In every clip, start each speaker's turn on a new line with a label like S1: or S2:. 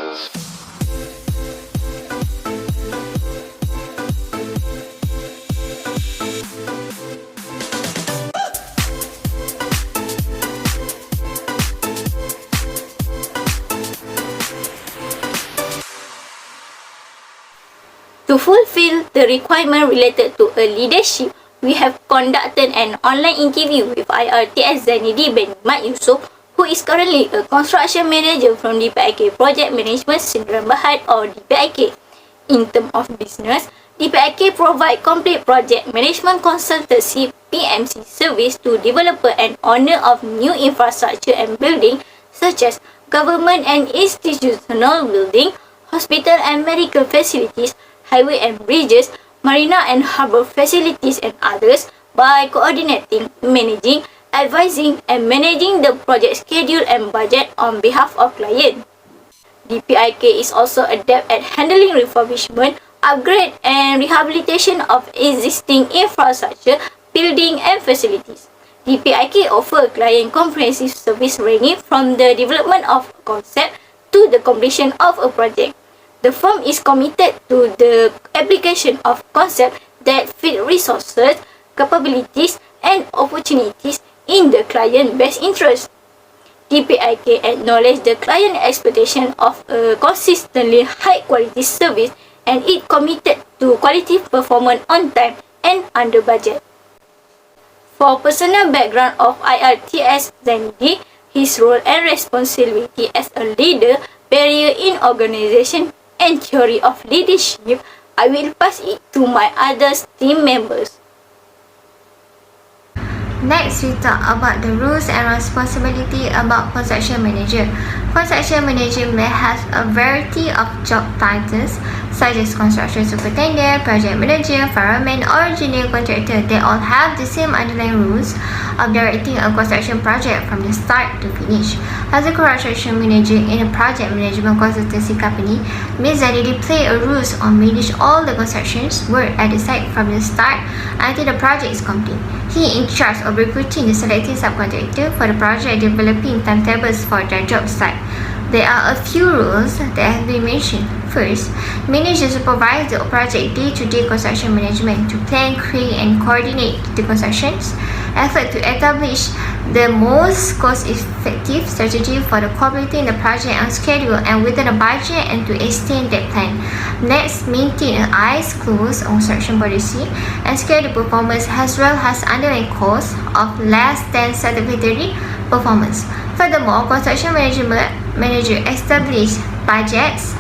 S1: To fulfill the requirement related to a leadership, we have conducted an online interview with IRTS Zainidi bin Mat Yusof, who is currently a construction manager from DPIK Project Management Syndrome Berhad or DPIK. In terms of business, DPIK provide complete project management consultancy PMC service to developer and owner of new infrastructure and building such as government and institutional building, hospital and medical facilities, highway and bridges, marina and harbour facilities and others by coordinating, managing, advising and managing the project schedule and budget on behalf of client. DPIK is also adept at handling refurbishment, upgrade and rehabilitation of existing infrastructure, building and facilities. DPIK offer client comprehensive service ranging from the development of a concept to the completion of a project. The firm is committed to the application of concepts that fit resources, capabilities, and opportunities in the client's best interest. DPIK acknowledges the client expectation of a consistently high-quality service and is committed to quality performance on time and under budget. For personal background of IRTS Zainidi, his role and responsibility as a leader, barrier in organization, and theory of leadership, I will pass it to my other team members.
S2: Next, we talk about the rules and responsibility about construction manager. Construction manager may have a variety of job titles such as construction superintendent, project manager, fireman, or junior contractor. They all have the same underlying rules of directing a construction project from the start to finish. As a construction manager in a project management consultancy company, Ms. Zainidi play a role on manage all the constructions work at the site from the start until the project is complete. He in charge of recruiting the selected subcontractor for the project, developing timetables for their job site. There are a few rules that have been mentioned. First, manage and supervise the project day-to-day construction management to plan, create, and coordinate the constructions. Effort to establish the most cost-effective strategy for the completing the project on schedule and within a budget and to extend that plan. Next, maintain an eyes closed on construction policy and schedule performance as well as underlying costs of less than satisfactory performance. Furthermore, construction manager establish budgets,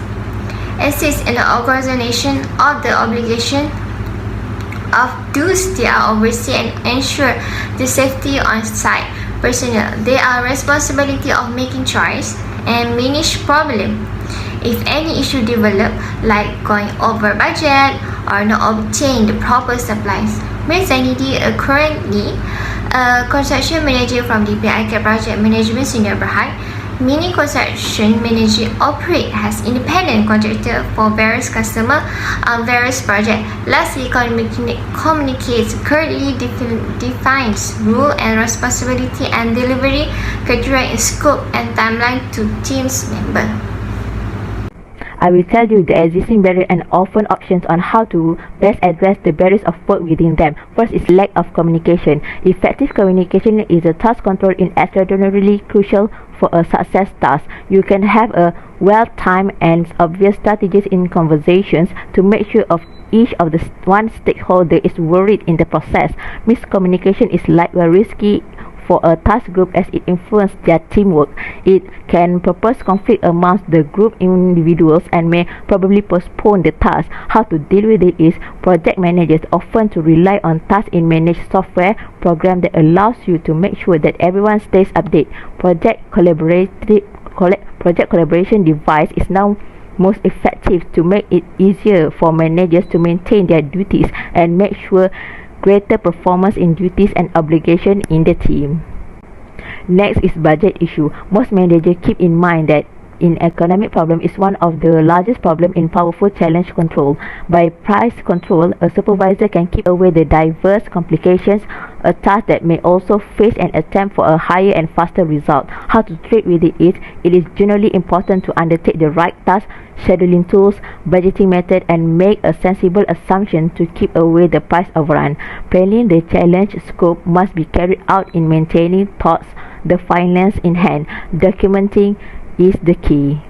S2: assist in the organization of the obligation of those they are oversee and ensure the safety on site personnel. They are responsibility of making choice and manage problem. If any issue develop, like going over budget or not obtain the proper supplies. Ms. Zainidi currently a construction manager from DPIK Project Management Senior Berhad. Many construction managers operate as independent contractor for various customers on various projects. Lastly, communicates clearly defines rule and responsibility and delivery criteria in scope and timeline to team's members.
S3: I will tell you the existing barriers and often options on how to best address the barriers of work within them. First is lack of communication. Effective communication is a task control in extraordinarily crucial for a success task. You can have a well-timed and obvious strategies in conversations to make sure of each of the one stakeholder is worried in the process. Miscommunication is likely risky for a task group as it influences their teamwork. It can purpose conflict amongst the group individuals and may probably postpone the task. How to deal with it is project managers often to rely on task in managed software program that allows you to make sure that everyone stays updated. Project collaboration device is now most effective to make it easier for managers to maintain their duties and make sure greater performance in duties and obligations in the team. Next is budget issue. Most managers keep in mind that in economic problem is one of the largest problem in powerful challenge control. By price control, a supervisor can keep away the diverse complications a task that may also face an attempt for a higher and faster result. How to treat with it is generally important to undertake the right task, scheduling tools, budgeting method, and make a sensible assumption to keep away the price overrun. Planning the challenge scope must be carried out in maintaining thoughts, the finance in hand. Documenting is the key.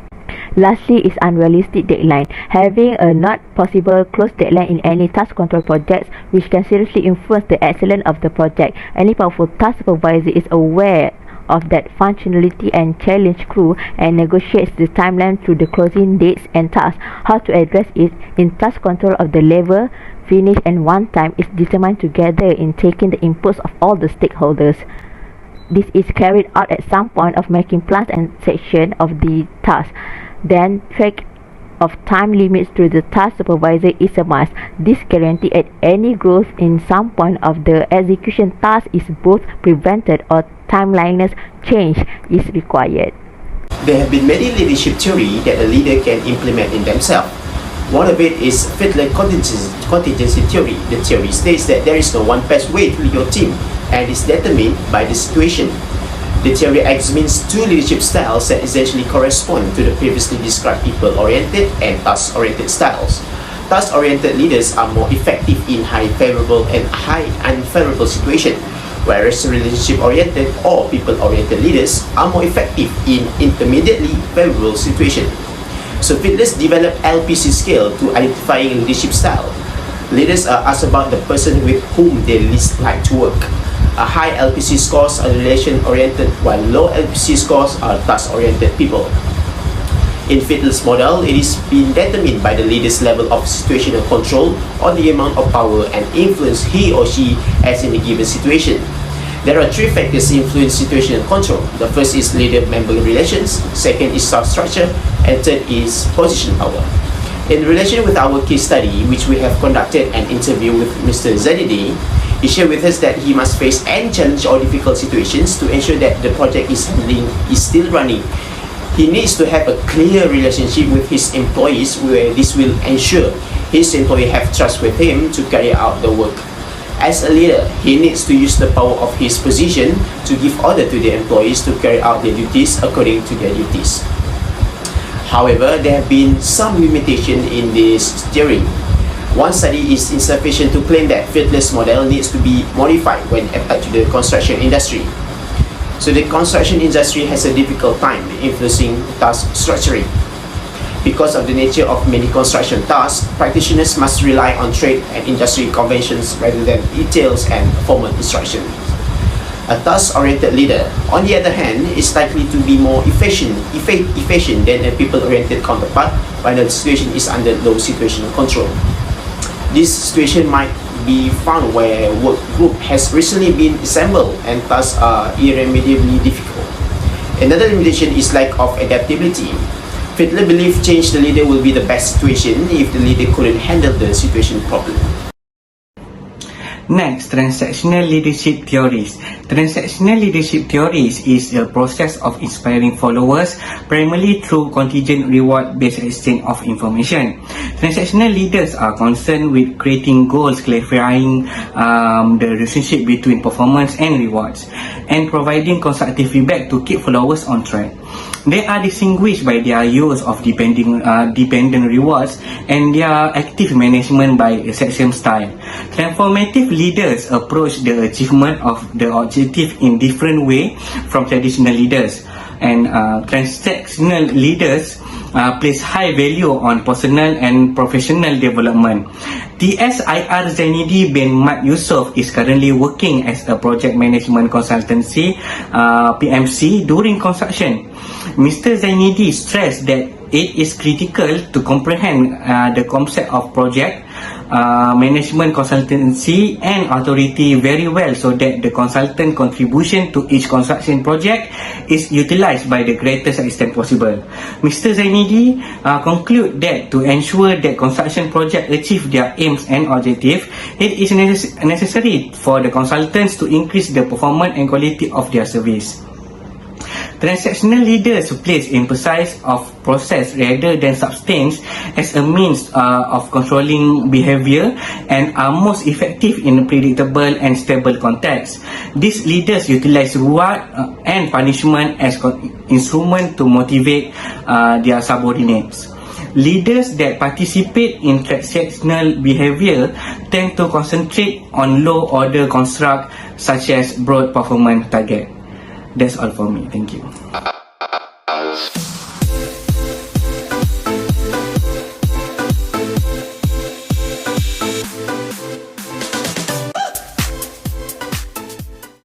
S3: Lastly is unrealistic deadline. Having a not possible close deadline in any task control projects which can seriously influence the excellence of the project. Any powerful task supervisor is aware of that functionality and challenge crew and negotiates the timeline through the closing dates and tasks. How to address it in task control of the level, finish and one time is determined together in taking the inputs of all the stakeholders. This is carried out at some point of making plans and section of the task. Then track of time limits to the task supervisor is a must. This guarantee at any growth in some point of the execution task is both prevented or timeliness change is required.
S4: There have been many leadership theory that a leader can implement in themselves. One of it is Fiedler contingency theory. The theory states that there is no one best way to lead your team and is determined by the situation. The theory examines two leadership styles that essentially correspond to the previously described people-oriented and task-oriented styles. Task-oriented leaders are more effective in high favorable and high unfavorable situations, whereas relationship-oriented or people-oriented leaders are more effective in intermediately favorable situations. So Fiedler developed LPC scale to identifying leadership style. Leaders are asked about the person with whom they least like to work. A high LPC scores are relation-oriented, while low LPC scores are task-oriented people. In Fiedler's model, it is being determined by the leader's level of situational control or the amount of power and influence he or she has in a given situation. There are three factors influence situational control. The first is leader-member relations, second is staff structure, and third is position power. In relation with our case study, which we have conducted an interview with Mr. Zainidi, he shared with us that he must face any challenge or difficult situations to ensure that the project is still running. He needs to have a clear relationship with his employees where this will ensure his employees have trust with him to carry out the work. As a leader, he needs to use the power of his position to give order to the employees to carry out their duties according to their duties. However, there have been some limitation in this theory. One study is insufficient to claim that Fiedler's model needs to be modified when applied to the construction industry. So the construction industry has a difficult time influencing task structuring. Because of the nature of many construction tasks, practitioners must rely on trade and industry conventions rather than details and formal instruction. A task-oriented leader, on the other hand, is likely to be more efficient than a people-oriented counterpart when the situation is under low situational control. This situation might be found where work group has recently been assembled and tasks are irremediably difficult. Another limitation is lack of adaptability. Fiedler believes change the leader will be the best situation if the leader couldn't handle the situation properly.
S5: Next, transactional leadership theories. Transactional leadership theories is a process of inspiring followers primarily through contingent reward-based exchange of information. Transactional leaders are concerned with creating goals, clarifying the relationship between performance and rewards, and providing constructive feedback to keep followers on track. They are distinguished by their use of dependent rewards and their active management by a section style. Transformative leaders approach the achievement of the objective in different way from traditional leaders, and transactional leaders place high value on personal and professional development. TSIR Zainidi bin Mat Yusof is currently working as a project management consultancy PMC during construction. Mr. Zainidi stressed that it is critical to comprehend the concept of project management consultancy and authority very well so that the consultant contribution to each construction project is utilized by the greatest extent possible. Mr. Zainidi conclude that to ensure that construction project achieve their aims and objective, it is necessary for the consultants to increase the performance and quality of their service. Transactional leaders place emphasis of process rather than substance as a means of controlling behavior and are most effective in a predictable and stable context. These leaders utilize reward and punishment as instrument to motivate their subordinates. Leaders that participate in transactional behavior tend to concentrate on low-order construct such as broad performance target. That's all for me. Thank you.